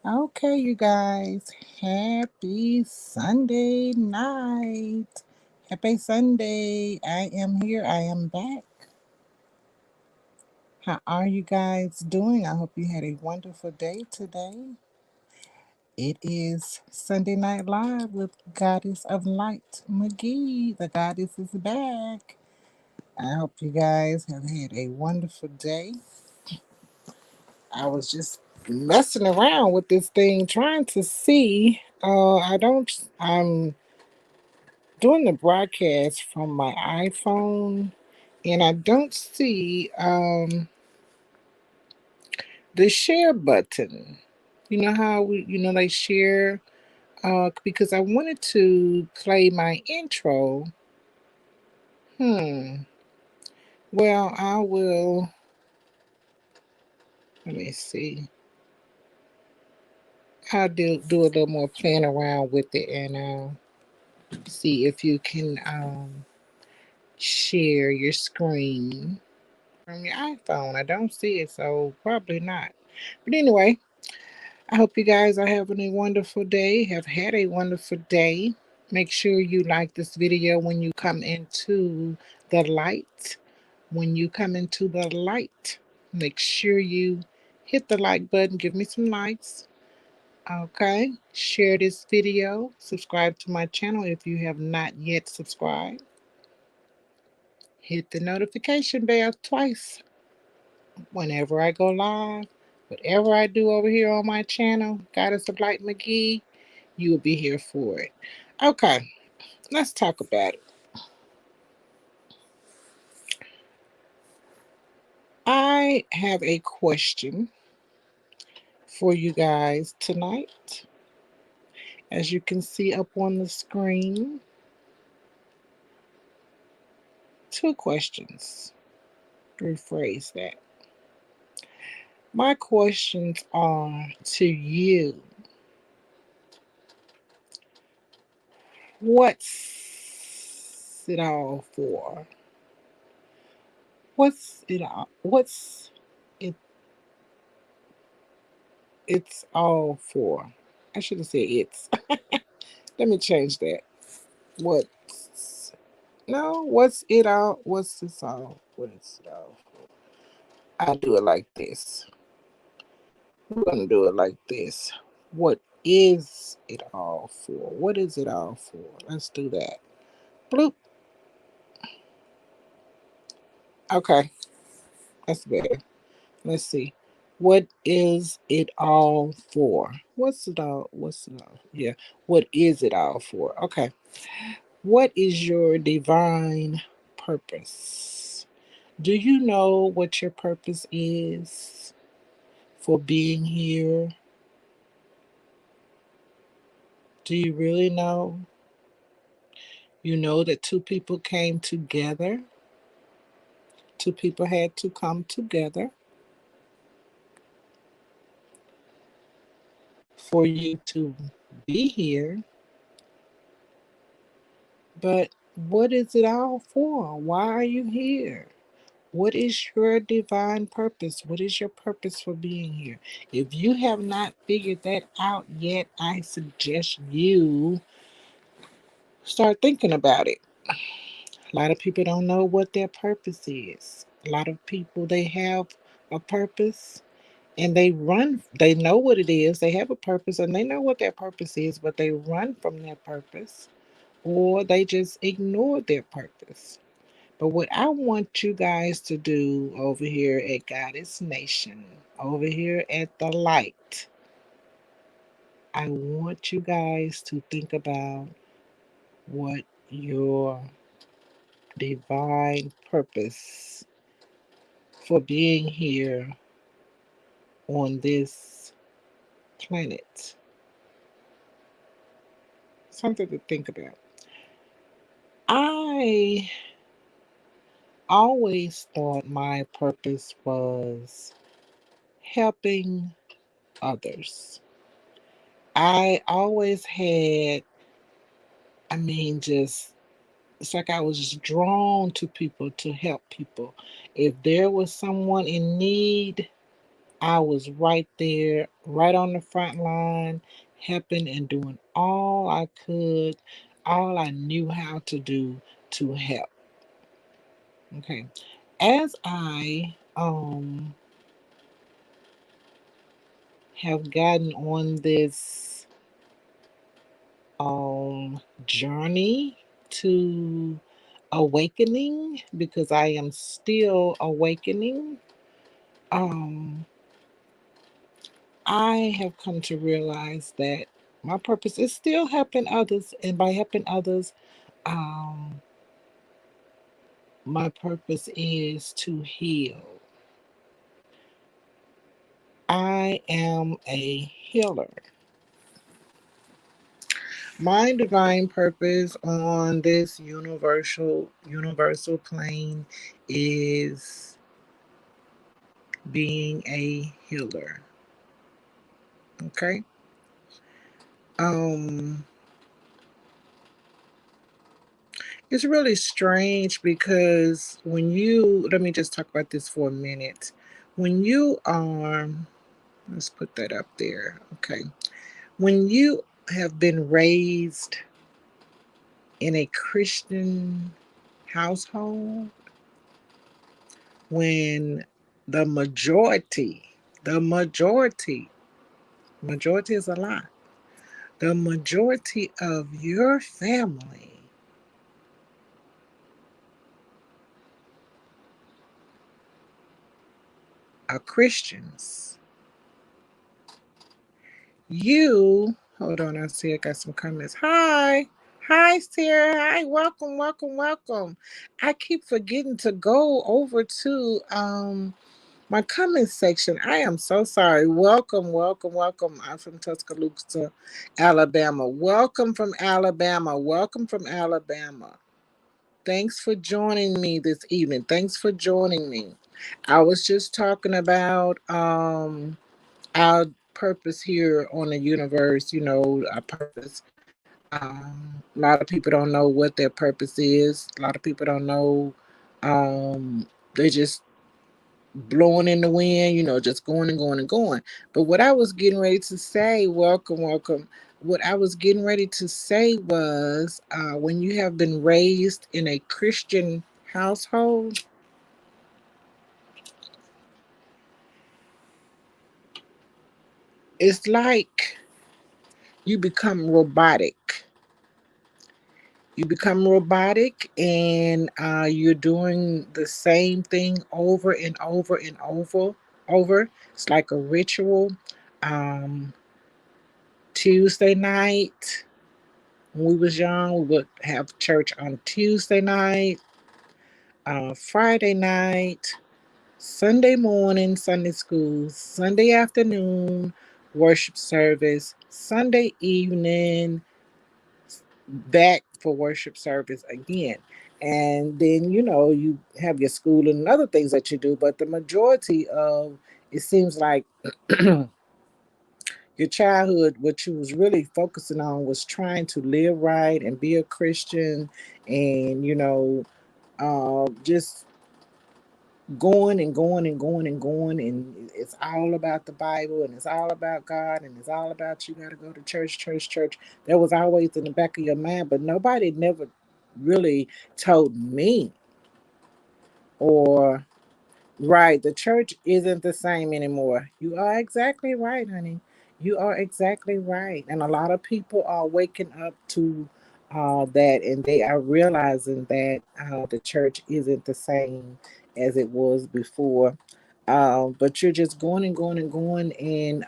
Okay, you guys, happy Sunday night. Happy Sunday. I am here. I am back. How are you guys doing? I hope you had a wonderful day today. It is Sunday Night Live with Goddess of Light, Magee. The goddess is back. I hope you guys have had a wonderful day. I was just messing around with this thing, trying to see. I'm doing the broadcast from my iPhone, and I don't see the share button. You know how they share. Because I wanted to play my intro. Hmm. Well, I will. Let me see. I'll do a little more playing around with it and see if you can share your screen from your iPhone. I don't see it, so probably not. But anyway, I hope you guys are having a wonderful day, have had a wonderful day. Make sure you like this video when you come into the light. When you come into the light, make sure you hit the like button, give me some likes. Okay, share this video, subscribe to my channel if you have not yet subscribed. Hit the notification bell twice whenever I go live. Whatever I do over here on my channel, Goddess of Light McGee, you will be here for it. Okay, let's talk about it. I have a question for you guys tonight. As you can see up on the screen, two questions. Rephrase that. My questions are to you. What's it all for? What's it all? It? It's all for? I should have said it's. Let me change that. What's no? What's it all? What's this all? What is it all for? I do it like this. We're gonna do it like this. What is it all for? What is it all for? Let's do that. Bloop. Okay, that's better. Let's see. What is it all for? What's it all? What's it all? Yeah. What is it all for? Okay. What is your divine purpose? Do you know what your purpose is for being here? Do you really know? You know that two people came together. Two people had to come together for you to be here. But what is it all for? Why are you here? What is your divine purpose? What is your purpose for being here? If you have not figured that out yet, I suggest you start thinking about it. A lot of people don't know what their purpose is. A lot of people, they have a purpose and they know what it is. They have a purpose and they know what their purpose is, but they run from their purpose or they just ignore their purpose. But what I want you guys to do over here at Goddess Nation, over here at the light, I want you guys to think about what your divine purpose for being here on this planet. Something to think about. I always thought my purpose was helping others. I always had, just it's like I was just drawn to people to help people. If there was someone in need, I was right there, right on the front line, helping and doing all I could, all I knew how to do to help. Okay. As I have gotten on this journey to awakening, because I am still awakening, um I have come to realize that my purpose is still helping others, and by helping others, um my purpose is to heal. I am a healer. My divine purpose on this universal plane is being a healer. Okay? Um it's really strange because when you let me just talk about this for a minute. When you are let's put that up there. Okay. When you have been raised in a Christian household, when the the majority is a lot, the majority of your family are Christians, hold on, I see I got some comments. Hi, Sarah. Hi, welcome. I keep forgetting to go over to my comment section. I am so sorry. Welcome. I'm from Tuscaloosa, Alabama. Welcome from Alabama. Welcome from Alabama. Thanks for joining me this evening. Thanks for joining me. I was just talking about our purpose here on the universe, our purpose. A lot of people don't know what their purpose is. A lot of people don't know. They just blowing in the wind, just going and going and going. But what I was getting ready to say, welcome. What I was getting ready to say was when you have been raised in a Christian household, it's like you become robotic. You become robotic, and you're doing the same thing over and over and over. It's like a ritual. Um, Tuesday night, when we was young, we would have church on Tuesday night, Friday night, Sunday morning, Sunday school, Sunday afternoon, worship service, Sunday evening, back for worship service again. And then, you have your school and other things that you do, but the majority of it seems like your childhood, what you was really focusing on was trying to live right and be a Christian, and just going and going and going and going, and it's all about the Bible, and it's all about God, and it's all about you got to go to church. That was always in the back of your mind, but nobody never really told me, or right, the church isn't the same anymore. You are exactly right, honey. You are exactly right. And a lot of people are waking up to that, and they are realizing that the church isn't the same as it was before. But you're just going and going and going, and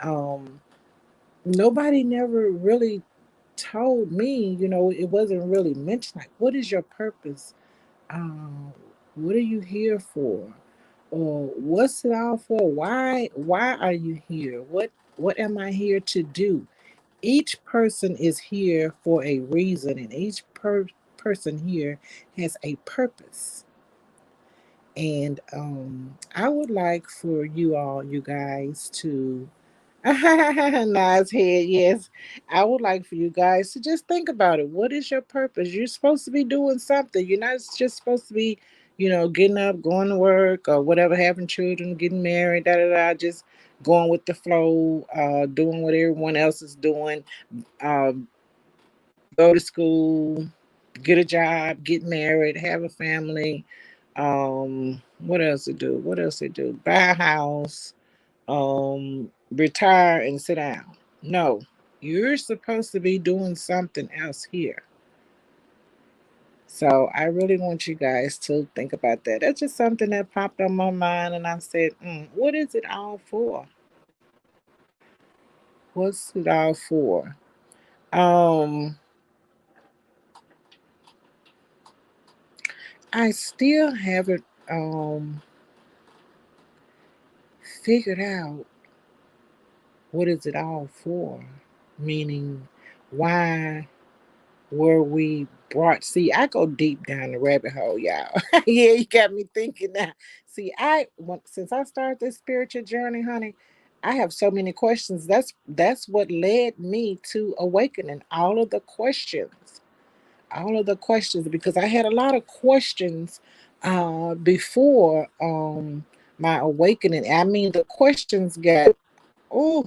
nobody never really told me, it wasn't really mentioned. Like, what is your purpose? um, what are you here for? Or what's it all for? Why are you here? What am I here to do? Each person is here for a reason, and each person here has a purpose. And I would like for you guys to Nice head, yes. I would like for you guys to just think about it. What is your purpose? You're supposed to be doing something. You're not just supposed to be, getting up, going to work, or whatever, having children, getting married, da da da. Just going with the flow, doing what everyone else is doing, um, go to school, get a job, get married, have a family. What else to do? What else to do? Buy a house, retire and sit down. No, you're supposed to be doing something else here. So I really want you guys to think about that. That's just something that popped on my mind, and I said, "What is it all for? What's it all for?" Um, I still haven't figured out what is it all for. Meaning, why were we brought? See, I go deep down the rabbit hole, y'all. Yeah, you got me thinking now. See, since I started this spiritual journey, honey, I have so many questions. That's what led me to awakening. All of the questions, because I had a lot of questions before my awakening. I mean, the questions got, oh,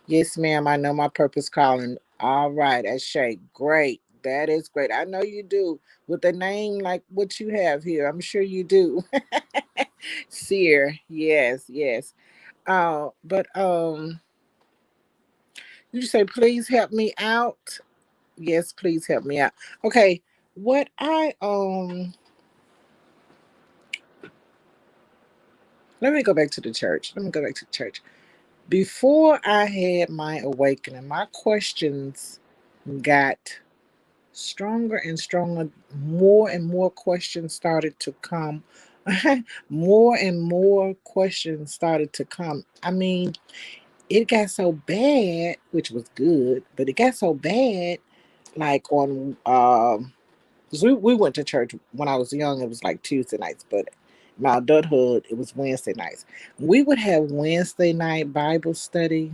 yes, ma'am. I know my purpose calling. All right, Ashay. Great. That is great. I know you do. With a name like what you have here, I'm sure you do. Seer. Yes, yes. But you say, please help me out. Yes, please help me out. Okay. What I Let me go back to the church. Let me go back to the church. Before I had my awakening, my questions got stronger and stronger. More and more questions started to come. More and more questions started to come. I mean, it got so bad, which was good, but it got so bad, like on 'cause we went to church when I was young. It was like Tuesday nights, but my adulthood it was Wednesday nights. We would have Wednesday night Bible study.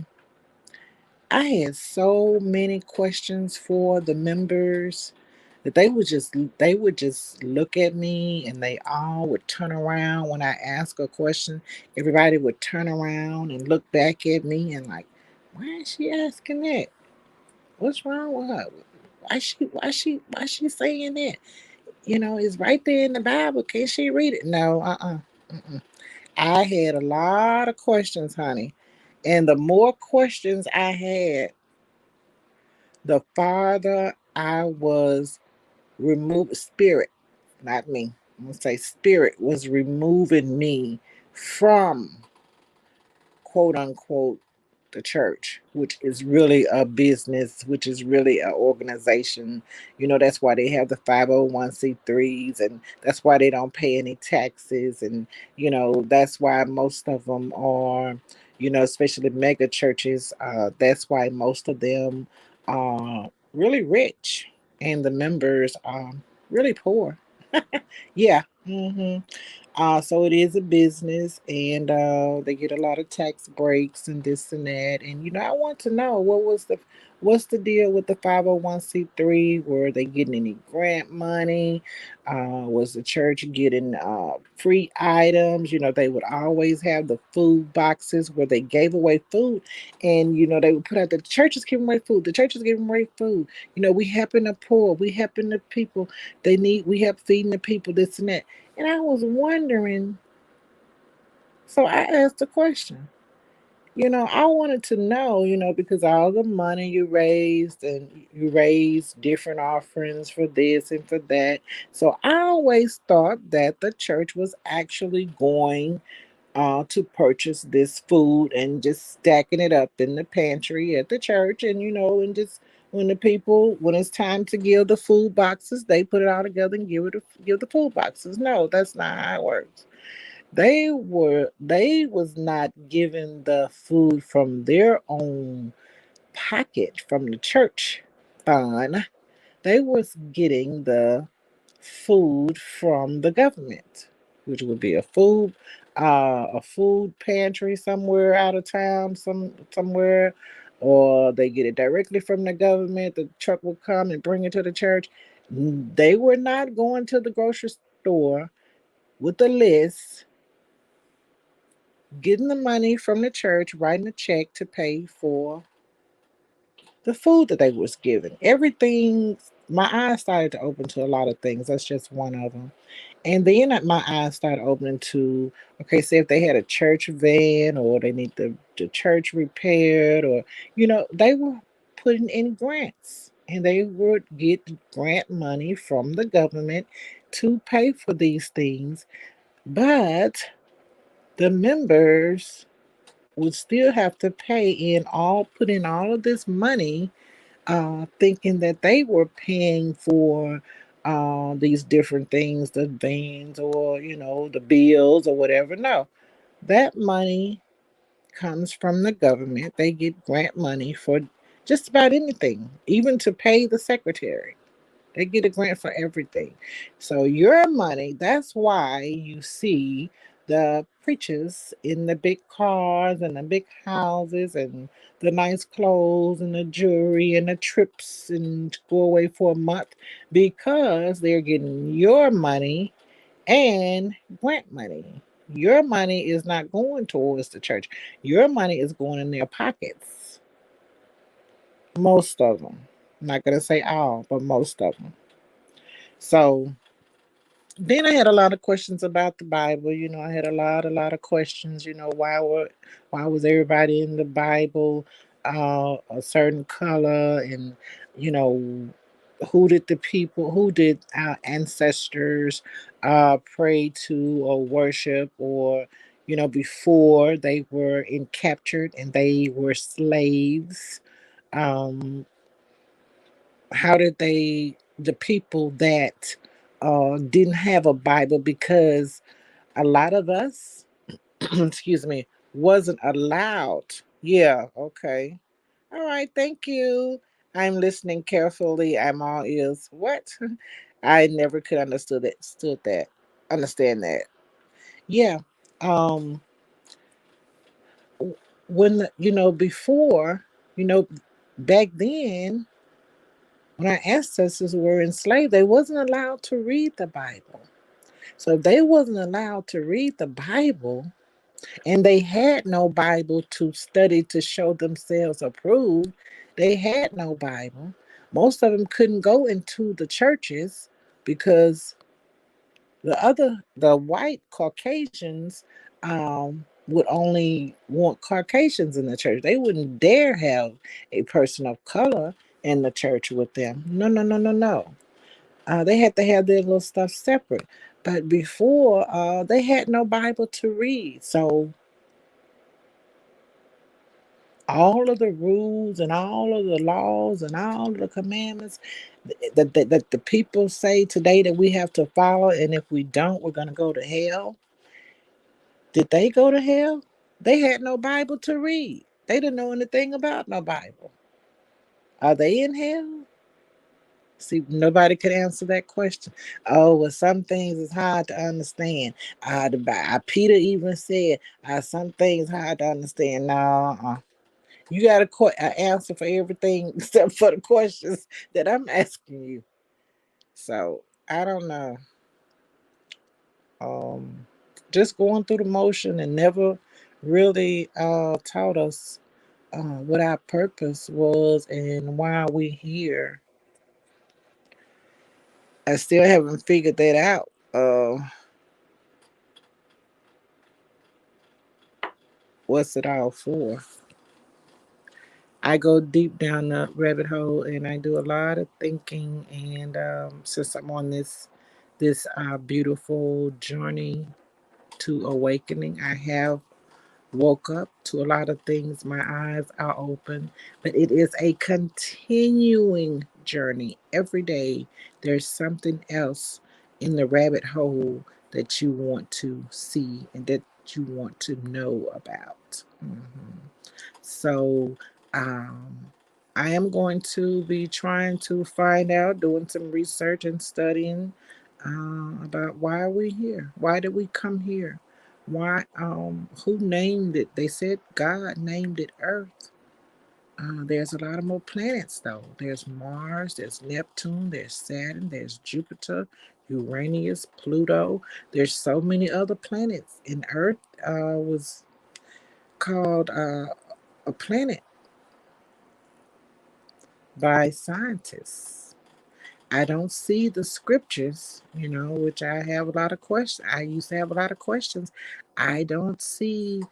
I had so many questions for the members that they would just look at me, and they all would turn around when I ask a question. Everybody would turn around and look back at me and like, why is she asking that? What's wrong with her? Why she saying that? It's right there in the Bible. Can't she read it? No, Mm-mm. I had a lot of questions, honey. And the more questions I had, the farther I was removed. Spirit, not me. I'm gonna say spirit was removing me from, quote unquote, the church, which is really a business, which is really an organization. That's why they have the 501(c)(3)s, and that's why they don't pay any taxes. And, that's why most of them are, especially mega churches, that's why most of them are really rich and the members are really poor. Yeah. So it is a business, and they get a lot of tax breaks and this and that. And I want to know what's the deal with the 501(c)(3)? Were they getting any grant money? Was the church getting free items? They would always have the food boxes where they gave away food, and they would put out the church is giving away food. The church is giving away food. We helping the poor. We helping the people. We help feeding the people. This and that. And I was wondering, so I asked the question. I wanted to know, because all the money you raised, and you raised different offerings for this and for that. So I always thought that the church was actually going to purchase this food and just stacking it up in the pantry at the church. And, and just when it's time to give the food boxes, they put it all together and give the food boxes. No, that's not how it works. They was not giving the food from their own pocket from the church fund. They was getting the food from the government, which would be a food pantry somewhere out of town, somewhere, or they get it directly from the government. The truck will come and bring it to the church. They were not going to the grocery store with a list getting the money from the church, writing a check to pay for the food that they was given. Everything, my eyes started to open to a lot of things. That's just one of them. And then my eyes started opening to, okay, say if they had a church van or they need the church repaired, or, they were putting in grants and they would get grant money from the government to pay for these things. But the members would still have to put in all of this money, thinking that they were paying for these different things, the vans or, the bills or whatever. No, that money comes from the government. They get grant money for just about anything, even to pay the secretary. They get a grant for everything. So your money, that's why you see the preachers in the big cars and the big houses and the nice clothes and the jewelry and the trips and to go away for a month, because they're getting your money and grant money. Your money is not going towards the church. Your money is going in their pockets. Most of them. I'm not going to say all, but most of them. So then I had a lot of questions about the Bible. I had a lot of questions. Why was everybody in the Bible a certain color, and you know, who did our ancestors pray to or worship, or before they were captured and they were slaves. Um, how did the people that didn't have a Bible, because a lot of us, excuse me, wasn't allowed. Yeah, okay. All right, thank you. I'm listening carefully. I'm all ears. What? I never could understand that. Yeah. Um when before, you know, back then, when our ancestors were enslaved, they wasn't allowed to read the Bible. So if they wasn't allowed to read the Bible, and they had no Bible to study to show themselves approved, they had no Bible. Most of them couldn't go into the churches because the white Caucasians would only want Caucasians in the church. They wouldn't dare have a person of color in the church with them. No, no, no, no, no. They had to have their little stuff separate. But before, they had no Bible to read. So all of the rules and all of the laws and all of the commandments that the people say today that we have to follow, and if we don't, we're going to go to hell. Did they go to hell? They had no Bible to read. They didn't know anything about no Bible. Are they in hell? See, nobody could answer that question. Oh, well, some things is hard to understand. Peter even said, some things hard to understand. No, you got an answer for everything except for the questions that I'm asking you. So I don't know. Um, just going through the motion and never really taught us what our purpose was and why we're here. I still haven't figured that out. What's it all for? I go deep down the rabbit hole and I do a lot of thinking. And since I'm on this beautiful journey to awakening, I have woke up to a lot of things. My eyes are open, but it is a continuing journey. Every day, there's something else in the rabbit hole that you want to see and that you want to know about. So, um, I am going to be trying to find out, doing some research and studying about why are we here? Why did we come here? Why? Who named it? They said God named it Earth. There's a lot of more planets though. There's Mars, there's Neptune, there's Saturn, there's Jupiter, Uranus, Pluto. There's so many other planets, and Earth was. called a planet by scientists. I don't see the scriptures, which I have a lot of questions. I used to have a lot of questions. I don't see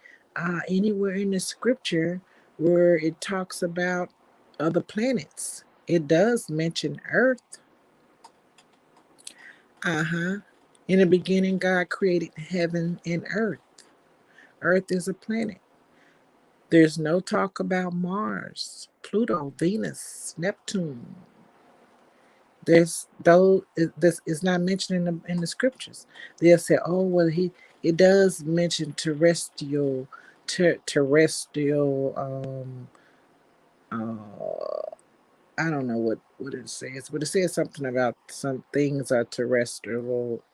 anywhere in the scripture where it talks about other planets. It does mention Earth. Uh huh. In the beginning, God created heaven and earth. Earth is a planet. There's no talk about Mars, Pluto, Venus, Neptune. There's though this is not mentioned in the scriptures. They'll say, "Oh well, it does mention terrestrial. Uh, I don't know what it says, but it says something about some things are terrestrial,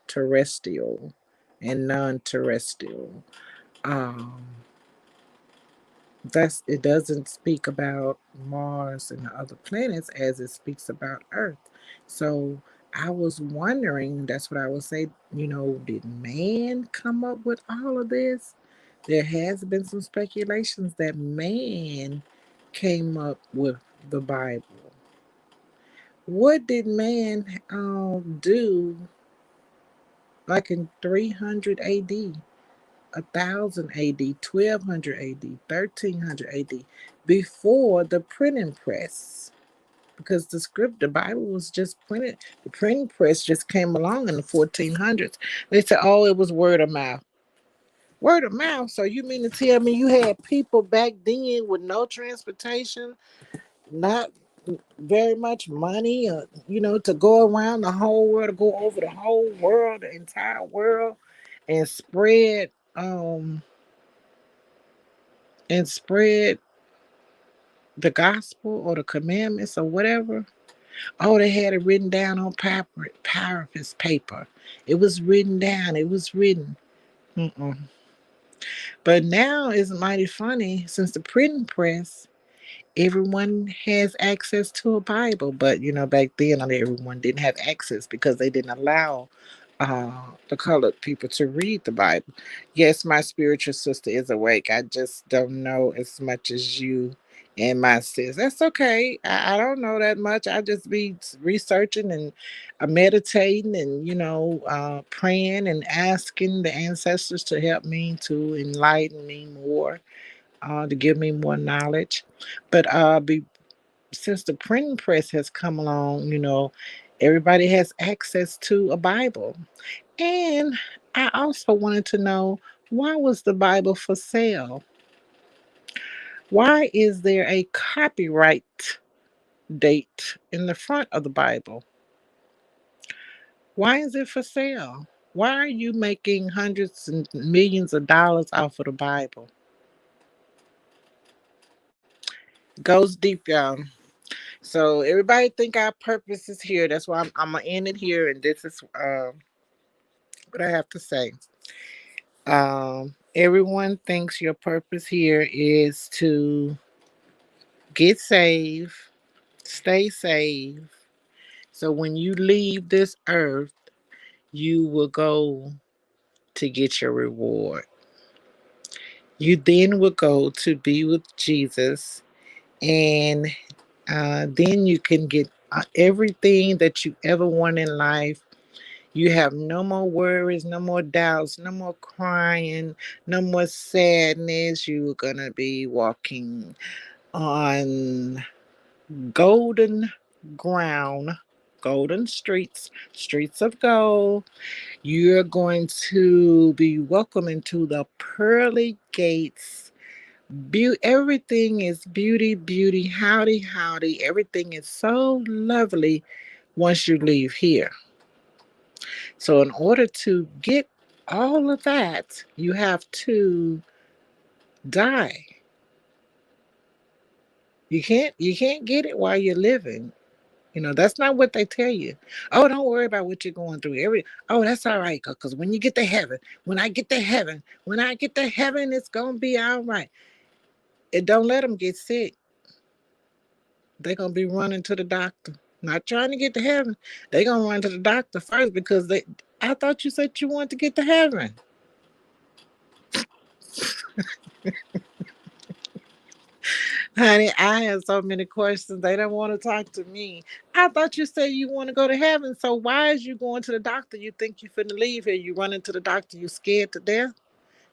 and non-terrestrial. Um, it doesn't speak about Mars and the other planets as it speaks about Earth. So I was wondering, that's what I would say, did man come up with all of this? There has been some speculations that man came up with the Bible. What did man do like in 300 AD? 1000 AD, 1200 AD, 1300 AD, before the printing press. Because the Bible was just printed, the printing press just came along in the 1400s. They said, oh, it was word of mouth. Word of mouth? So you mean to tell me you had people back then with no transportation, not very much money, to go around the whole world, to go over the whole world, the entire world, and spread the gospel or the commandments or whatever. Oh, they had it written down on papyrus paper. It was written down. It was written. Mm-mm. But now it's mighty funny since the printing press. Everyone has access to a Bible, but back then not everyone didn't have access because they didn't allow the colored people to read the Bible. Yes, my spiritual sister is awake. I just don't know as much as you and my sis. That's okay. I don't know that much. I just be researching and meditating and praying and asking the ancestors to help me, to enlighten me more, to give me more knowledge. But since the printing press has come along, everybody has access to a Bible. And I also wanted to know, why was the Bible for sale? Why is there a copyright date in the front of the Bible? Why is it for sale? Why are you making hundreds and millions of dollars off of the Bible? Goes deep, y'all. So everybody think our purpose is here. That's why I'm gonna end it here, and this is what I have to say. Everyone thinks your purpose here is to get saved, stay saved. So when you leave this earth, you will go to get your reward. You then will go to be with Jesus, and then you can get everything that you ever want in life. You have no more worries, no more doubts, no more crying, no more sadness. You're going to be walking on golden ground, golden streets of gold. You're going to be welcomed into the pearly gates. Everything is beauty, beauty, howdy, howdy. Everything is so lovely once you leave here. So in order to get all of that, you have to die. You can't get it while you're living. That's not what they tell you. Oh, don't worry about what you're going through. That's all right. Because when you get to heaven, when I get to heaven, it's gonna be all right. And don't let them get sick. They're gonna be running to the doctor. Not trying to get to heaven. They're gonna run to the doctor first because I thought you said you wanted to get to heaven. Honey, I have so many questions. They don't want to talk to me. I thought you said you want to go to heaven. So why is you going to the doctor? You think you finna leave here. You running to the doctor. You scared to death.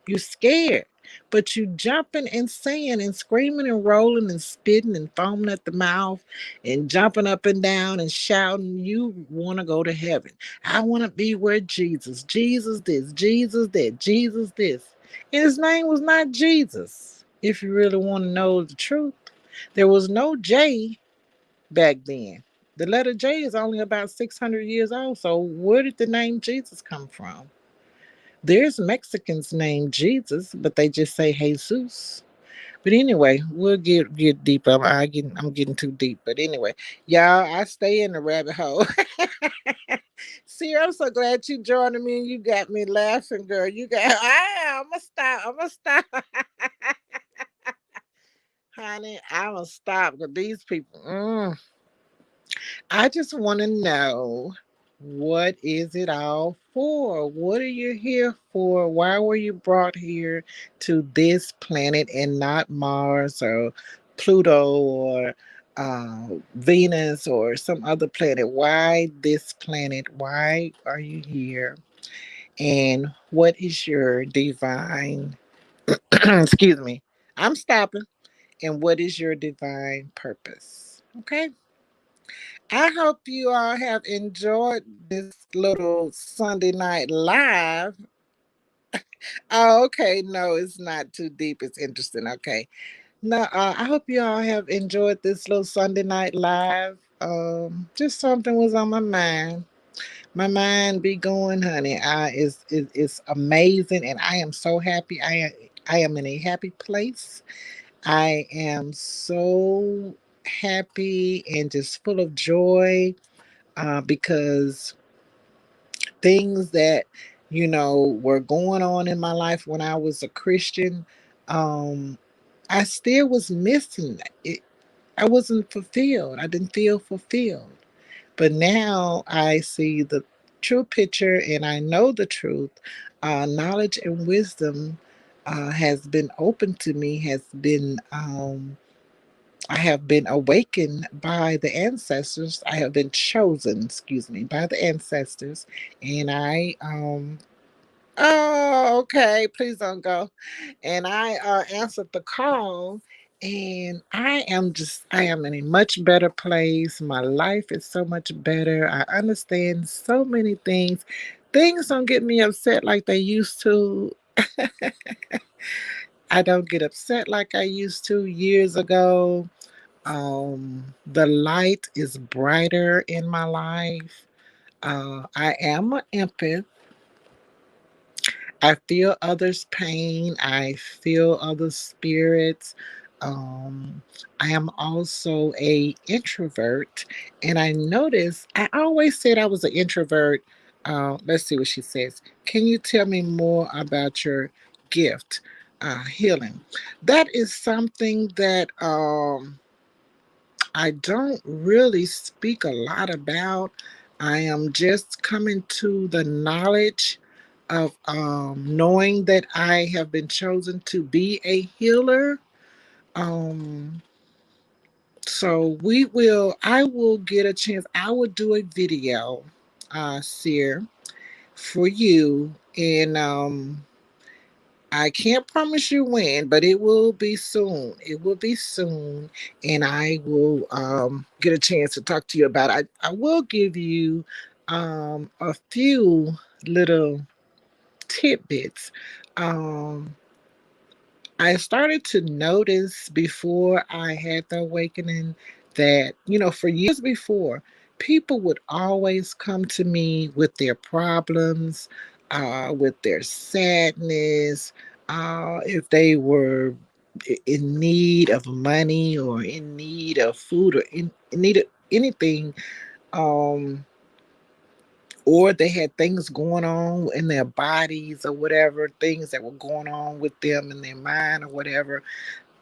You scared. But you jumping and saying and screaming and rolling and spitting and foaming at the mouth and jumping up and down and shouting. You want to go to heaven. I want to be where Jesus. Jesus this. Jesus that. Jesus this. And his name was not Jesus. If you really want to know the truth, there was no J back then. The letter J is only about 600 years old. So where did the name Jesus come from? There's Mexicans named Jesus, but they just say Jesus. But anyway, we'll get deep. I'm getting too deep. But anyway, y'all, I stay in the rabbit hole. See, I'm so glad you joining me and you got me laughing, girl. You got I'm gonna stop. I'm gonna stop. Honey, I'm gonna stop with these people. I just want to know, what is it all for? What are you here for? Why were you brought here to this planet and not Mars or Pluto or Venus or some other planet? Why this planet? Why are you here? And what is your divine, excuse me, I'm stopping. And what is your divine purpose? Okay. I hope you all have enjoyed this little Sunday night live. Oh, okay. No, it's not too deep. It's interesting. Okay. No, I hope you all have enjoyed this little Sunday night live. Just something was on my mind. My mind be going, honey. It's amazing, and I am so happy. I am in a happy place. I am so happy and just full of joy because things that were going on in my life when I was a Christian, um, I still was missing it. I wasn't fulfilled. I didn't feel fulfilled. But now I see the true picture and I know the truth. Knowledge and wisdom has been open to me. Has been I have been awakened by the ancestors. I have been chosen, excuse me, by the ancestors. And oh, okay, please don't go. And I answered the call. And I am in a much better place. My life is so much better. I understand so many things. Things don't get me upset like they used to. I don't get upset like I used to years ago. The light is brighter in my life. I am an empath. I feel others' pain. I feel others' spirits. Um, I am also a introvert, and I noticed I always said I was an introvert. Let's see what she says. Can you tell me more about your gift, healing? That is something that I don't really speak a lot about. I am just coming to the knowledge of knowing that I have been chosen to be a healer. Um, I will get a chance. I will do a video, Seer, for you. And I can't promise you when, but it will be soon. It will be soon, and I will get a chance to talk to you about it. I will give you a few little tidbits. Um, I started to notice before I had the awakening that, for years before, people would always come to me with their problems, with their sadness, if they were in need of money or in need of food or in need of anything. Um, or they had things going on in their bodies or whatever, things that were going on with them in their mind or whatever.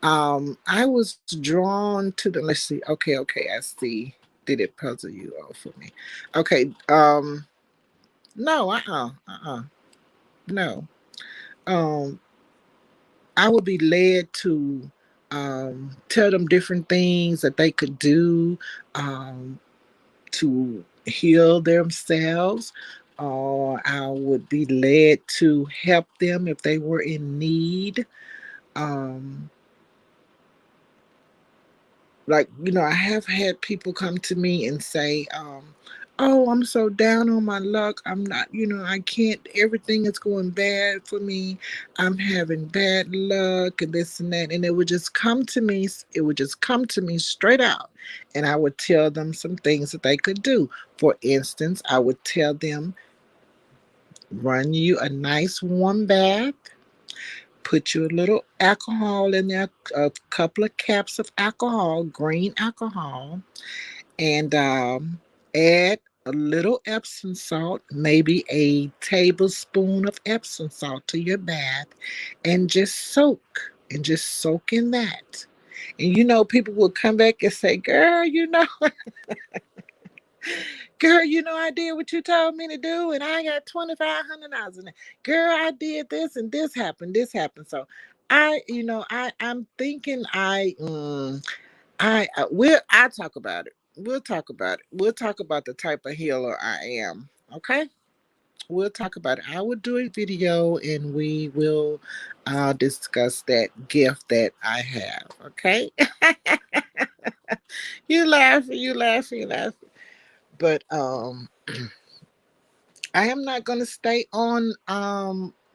I was drawn to the, let's see, okay, I see. Did it puzzle you all for me? Okay, no, no. Um, I would be led to tell them different things that they could do um, to heal themselves, or I would be led to help them if they were in need. Um, like, I have had people come to me and say, oh, I'm so down on my luck. I'm not, I can't, everything is going bad for me. I'm having bad luck and this and that. And it would just come to me straight out. And I would tell them some things that they could do. For instance, I would tell them, run you a nice warm bath, put you a little alcohol in there, a couple of caps of alcohol, green alcohol, and add a little Epsom salt, maybe a tablespoon of Epsom salt to your bath, and just soak in that. And people will come back and say, girl, girl, I did what you told me to do, and I got $2,500 in it. Girl, I did this, and this happened. So I'm thinking I talk about it. We'll talk about it. We'll talk about the type of healer I am. Okay? We'll talk about it. I will do a video and we will discuss that gift that I have. Okay? You laughing, you laughing, you laughing. But I am not gonna stay on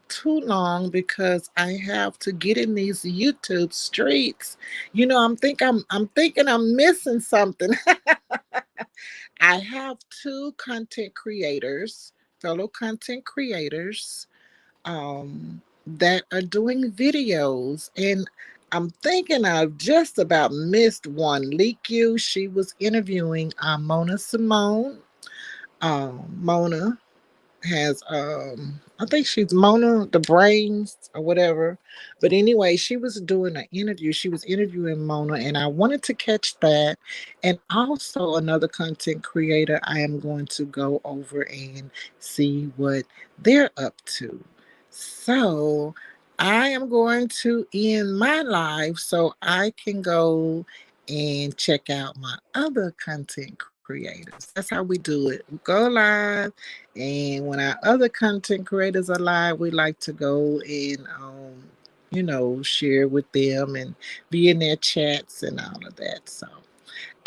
too long because I have to get in these YouTube streets. I'm thinking I'm missing something. I have two content creators, fellow content creators, that are doing videos. And I'm thinking I've just about missed one. Leak You, she was interviewing Mona Simone. Mona has I think she's Mona the Brains or whatever. But anyway, she was doing an interview. She was interviewing Mona and I wanted to catch that. And also another content creator I am going to go over and see what they're up to. So I am going to end my live so I can go and check out my other content creators. That's how we do it. We go live, and when our other content creators are live, we like to go and share with them and be in their chats and all of that. So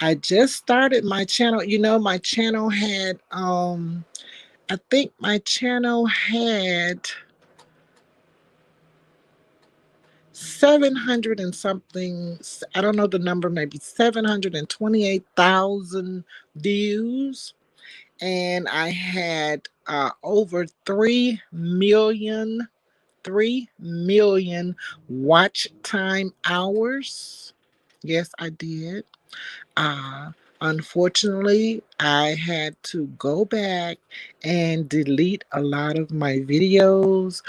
I just started my channel. My channel had I think my channel had 700 and something, I don't know the number, maybe 728,000 views. And I had over 3 million watch time hours. Yes, I did. Uh, Unfortunately, I had to go back and delete a lot of my videos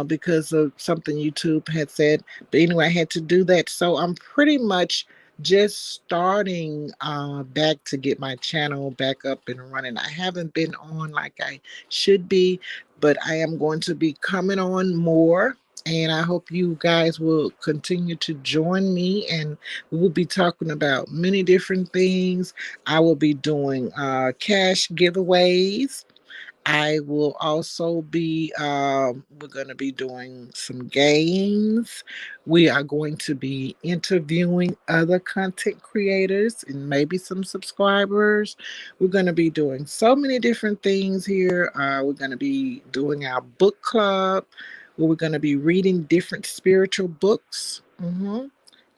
because of something YouTube had said. But anyway, I had to do that. So I'm pretty much just starting back to get my channel back up and running. I haven't been on like I should be, but I am going to be coming on more. And I hope you guys will continue to join me, and we will be talking about many different things. I will be doing cash giveaways. I will also be, we're going to be doing some games. We are going to be interviewing other content creators and maybe some subscribers. We're going to be doing so many different things here. We're going to be doing our book club where we're going to be reading different spiritual books.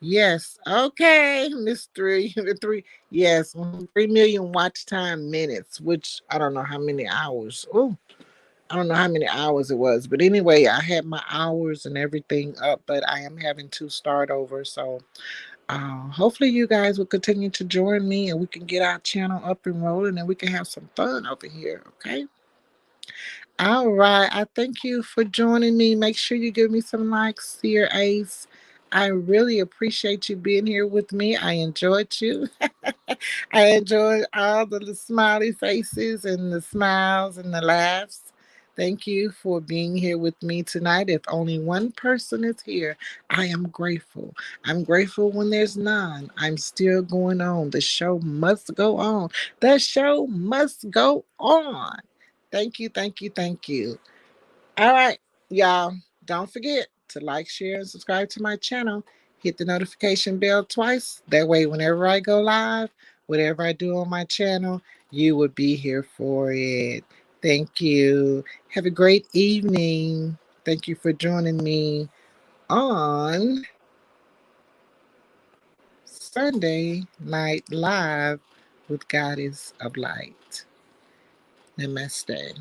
Yes. Okay, Miss Three. Three. Yes. 3 million watch time minutes, which I don't know how many hours. Oh, I don't know how many hours it was. But anyway, I had my hours and everything up, but I am having to start over. So hopefully you guys will continue to join me and we can get our channel up and rolling and we can have some fun over here. Okay. All right. I thank you for joining me. Make sure you give me some likes, Seer Ace. I really appreciate you being here with me. I enjoyed you. I enjoyed all the smiley faces and the smiles and the laughs Thank you for being here with me tonight. If only one person is here, I am grateful. I'm grateful when there's none. I'm still going on. The show must go on. The show must go on. Thank you, thank you, thank you. All right, y'all. Don't forget to like, share, and subscribe to my channel. Hit the notification bell twice. That way, whenever I go live, whatever I do on my channel, you will be here for it. Thank you. Have a great evening. Thank you for joining me on Sunday Night Live with Goddess of Light. Namaste.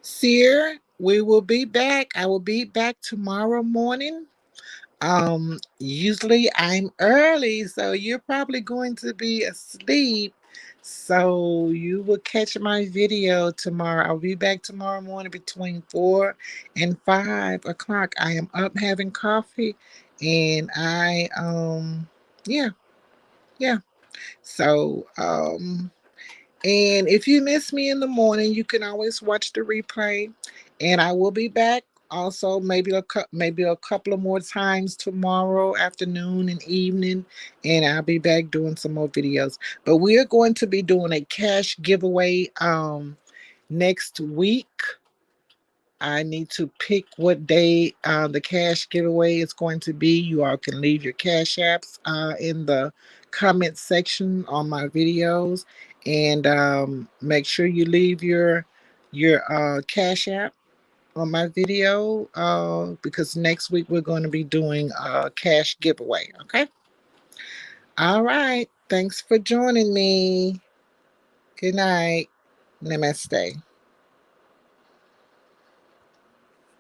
Seer, we will be back. I will be back tomorrow morning. Usually I'm early, so you're probably going to be asleep. So you will catch my video tomorrow. I'll be back tomorrow morning between 4 and 5 o'clock. I am up having coffee and yeah, yeah. So and if you miss me in the morning, you can always watch the replay. And I will be back also maybe a couple of more times tomorrow afternoon and evening, and I'll be back doing some more videos. But we are going to be doing a cash giveaway next week. I need to pick what day the cash giveaway is going to be. You all can leave your cash apps in the comment section on my videos, and make sure you leave your cash app on my video because next week we're going to be doing a cash giveaway. Okay. All right. Thanks for joining me. Good night. Namaste.